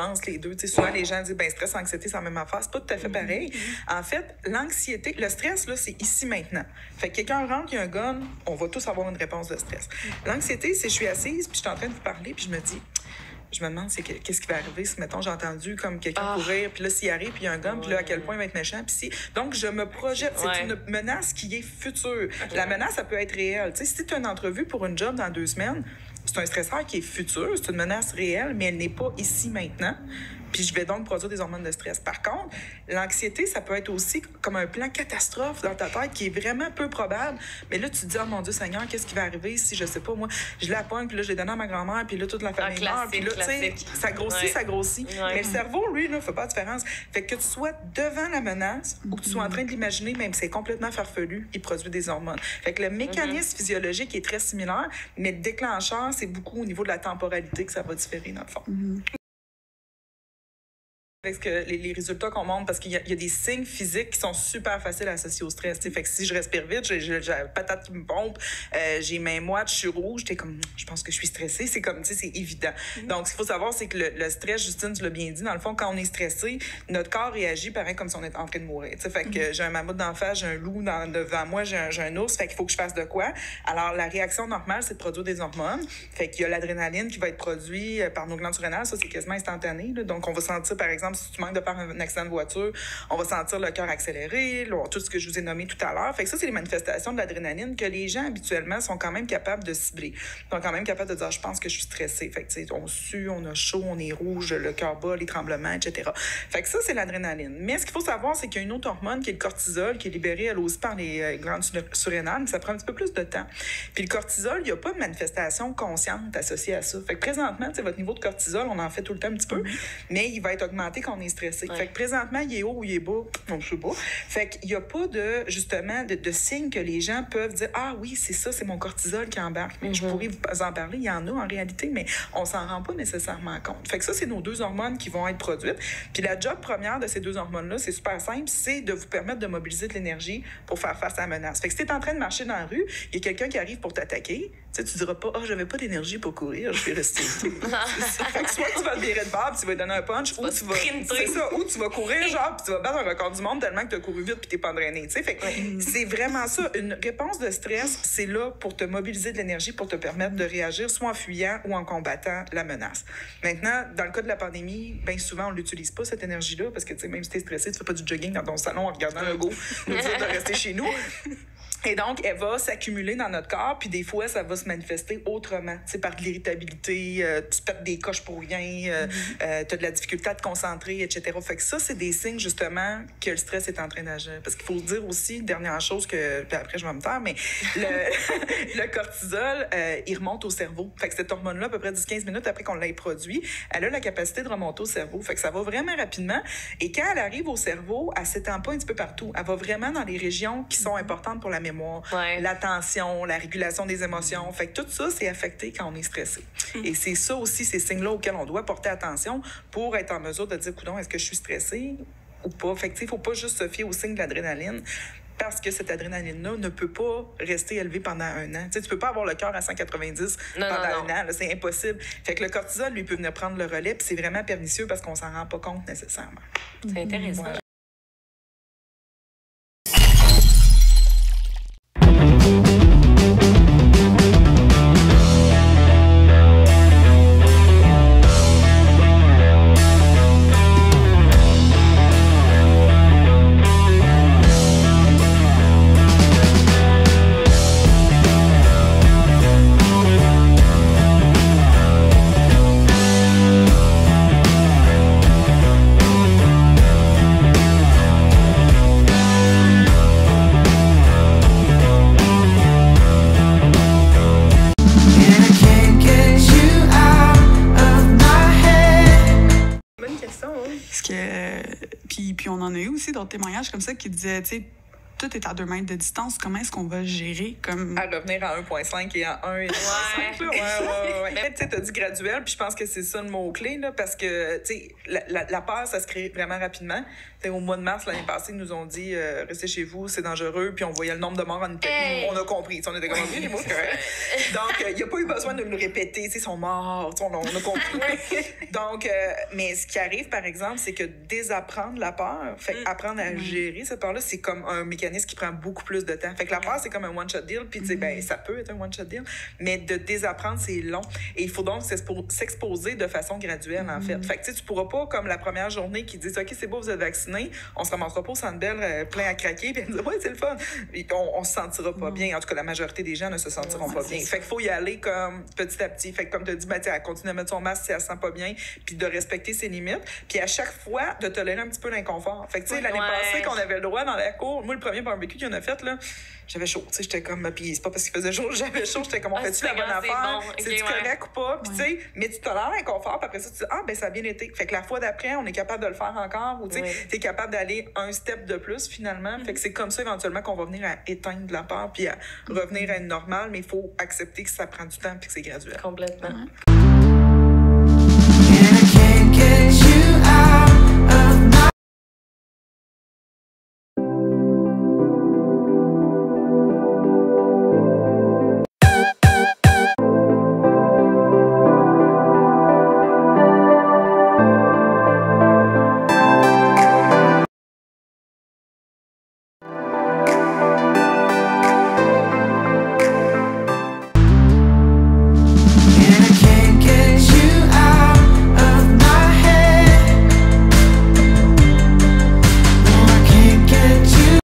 nuances les deux. Tu sais, souvent, les gens disent, ben stress, anxiété, c'est la même affaire. C'est pas tout à fait pareil. En fait, l'anxiété, le stress, là, c'est ici maintenant. Fait que quelqu'un rentre, il y a un gun, on va tous avoir une réponse de stress. L'anxiété, c'est je suis assise, puis je suis en train de vous parler, puis je me dis, je me demande qu'est-ce qui va arriver si, mettons, j'ai entendu comme quelqu'un courir, puis là, s'il arrive, puis il y a un gun, puis là, à quel point il va être méchant, puis si... Donc, je me projette. C'est une menace qui est future. La menace, ça peut être réelle. Tu sais, si tu as une entrevue pour une job dans 2 semaines, c'est un stresseur qui est futur, c'est une menace réelle, mais elle n'est pas ici maintenant. Puis je vais donc produire des hormones de stress. Par contre, l'anxiété, ça peut être aussi comme un plan catastrophe dans ta tête qui est vraiment peu probable. Mais là, tu te dis, oh mon Dieu Seigneur, qu'est-ce qui va arriver si, je sais pas, moi, je la pogne, puis là, je l'ai donné à ma grand-mère, puis là, toute la famille meurt. Puis là, tu sais, ça grossit, ça grossit. Mais le cerveau, lui, là, fait pas de différence. Fait que tu sois devant la menace ou que tu sois en train de l'imaginer, même si c'est complètement farfelu, il produit des hormones. Fait que le mécanisme physiologique est très similaire, mais le déclencheur, c'est beaucoup au niveau de la temporalité que ça va différer, dans le fond. Avec les résultats qu'on montre, parce qu'il y a des signes physiques qui sont super faciles à associer au stress. T'sais. Fait que si je respire vite, j'ai la patate qui me pompe, j'ai main moite, je suis rouge, t'es comme, je pense que je suis stressée. C'est comme, tu sais, c'est évident. Donc, ce qu'il faut savoir, c'est que le stress, Justine, tu l'as bien dit, dans le fond, quand on est stressé, notre corps réagit pareil comme si on était en train de mourir. T'sais. Fait que j'ai un mammouth d'en face, j'ai un loup devant moi, j'ai un ours, fait qu'il faut que je fasse de quoi. Alors, la réaction normale, c'est de produire des hormones. Fait qu'il y a l'adrénaline qui va être produite par nos glandes surrénales. Ça, c'est quasiment instantané. Là. Donc, on va sentir, par exemple, si tu manques de faire un accident de voiture, on va sentir le cœur accéléré, là, tout ce que je vous ai nommé tout à l'heure. Fait que ça, c'est les manifestations de l'adrénaline que les gens, habituellement, sont quand même capables de cibler. Ils sont quand même capables de dire, je pense que je suis stressée. Fait que, tu sais, on sue, on a chaud, on est rouge, le cœur bat, les tremblements, etc. Fait que ça, c'est l'adrénaline. Mais ce qu'il faut savoir, c'est qu'il y a une autre hormone qui est le cortisol, qui est libérée, elle aussi, par les glandes surrénales, mais ça prend un petit peu plus de temps. Puis le cortisol, il n'y a pas de manifestation consciente associée à ça. Fait que présentement, tu sais, votre niveau de cortisol, on en fait tout le temps un petit peu, mais il va être augmenté quand on est stressé. Fait que présentement, il est haut ou il est bas, on ne sait pas. Fait qu'il n'y a pas de, justement, de signe que les gens peuvent dire, ah oui, c'est ça, c'est mon cortisol qui embarque. Mais je pourrais vous en parler, il y en a en réalité, mais on s'en rend pas nécessairement compte. Fait que ça, c'est nos 2 hormones qui vont être produites. Puis la job première de ces 2 hormones-là, c'est super simple, c'est de vous permettre de mobiliser de l'énergie pour faire face à la menace. Fait que si tu es en train de marcher dans la rue, il y a quelqu'un qui arrive pour t'attaquer, tu sais, tu diras pas, j'avais pas d'énergie pour courir, je vais rester. Fait que soit tu vas te virer de bord, puis tu vas te donner un punch, ou tu vas. C'est ça, ou tu vas courir, genre, puis tu vas battre un record du monde tellement que tu as couru vite, puis t'es pas entraîné. Tu sais, fait que c'est vraiment ça. Une réponse de stress, c'est là pour te mobiliser de l'énergie, pour te permettre de réagir soit en fuyant ou en combattant la menace. Maintenant, dans le cas de la pandémie, bien souvent, on l'utilise pas, cette énergie-là, parce que, tu sais, même si t'es stressé, tu fais pas du jogging dans ton salon en regardant un go nous dire de rester chez nous. Et donc, elle va s'accumuler dans notre corps, puis des fois, ça va se manifester autrement, tu sais, par de l'irritabilité, tu pètes des coches pour rien, t'as de la difficulté à te concentrer, etc. Fait que ça, c'est des signes, justement, que le stress est en train d'agir. Parce qu'il faut dire aussi, dernière chose, que puis après, je vais me taire, mais le cortisol, il remonte au cerveau. Fait que cette hormone-là, à peu près 10-15 minutes après qu'on l'ait produit, elle a la capacité de remonter au cerveau. Fait que ça va vraiment rapidement. Et quand elle arrive au cerveau, elle s'étend pas un petit peu partout. Elle va vraiment dans les régions qui sont importantes pour la mémoire. L'attention, la régulation des émotions. Fait que tout ça, c'est affecté quand on est stressé. Et c'est ça aussi, ces signes-là auxquels on doit porter attention pour être en mesure de dire, coudonc, est-ce que je suis stressée ou pas? Fait que, tu sais, il faut pas juste se fier aux signes de l'adrénaline, parce que cette adrénaline-là ne peut pas rester élevée pendant 1 an. Tu sais, tu peux pas avoir le cœur à 190 pendant 1 an. Là, c'est impossible. Fait que le cortisol, lui, peut venir prendre le relais, puis c'est vraiment pernicieux parce qu'on s'en rend pas compte nécessairement. C'est intéressant. Voilà. Puis on en a eu aussi d'autres témoignages comme ça qui disaient, tu sais, tout est à 2 mètres de distance. Comment est-ce qu'on va gérer comme... À revenir à 1,5 et à 1,5. Ouais. Mais tu sais, t'as dit graduel, puis je pense que c'est ça le mot-clé, là, parce que, tu sais, la peur, ça se crée vraiment rapidement. Au mois de mars, l'année passée, ils nous ont dit restez chez vous, c'est dangereux, puis on voyait le nombre de morts en Italie. On a compris. On était comme les mots, c'est correct. Donc, il n'y a pas eu besoin de nous le répéter. Ils sont morts, on a compris. Donc, mais ce qui arrive, par exemple, c'est que désapprendre la peur, fait apprendre à gérer cette peur-là, c'est comme un mécanisme qui prend beaucoup plus de temps. Fait que la peur, c'est comme un one-shot deal, puis ben, ça peut être un one-shot deal, mais de désapprendre, c'est long. Et il faut donc s'exposer de façon graduelle, en fait. Fait que tu pourras pas, comme la première journée, qui disent OK, c'est beau, vous êtes vacciné, on se ramassera pas au Centre Bell plein à craquer, puis on dit ouais, c'est le fun. On se sentira pas bien. En tout cas, la majorité des gens ne se sentiront pas bien. Fait qu'il faut y aller comme petit à petit. Fait que comme tu as dit, elle continue à mettre son masque si elle se sent pas bien, puis de respecter ses limites. Puis à chaque fois, de tolérer un petit peu l'inconfort. Fait que tu sais, l'année passée, qu'on avait le droit dans la cour, moi, le premier barbecue qu'on a fait, là, j'avais chaud. Tu sais, j'étais comme, puis c'est pas parce qu'il faisait chaud, j'avais chaud, j'étais comme, on fait-tu la bonne affaire? C'est-tu correct ou pas? Puis tu sais, mais tu tolères l'inconfort, puis après ça, tu dis, ben ça a bien été. Fait que la fois d'après, on est capable de le faire encore, ou tu sais, t'es capable d'aller un step de plus, finalement. Fait que c'est comme ça, éventuellement, qu'on va venir à éteindre la peur, puis à revenir à une normale, mais il faut accepter que ça prend du temps, puis que c'est graduel. Complètement.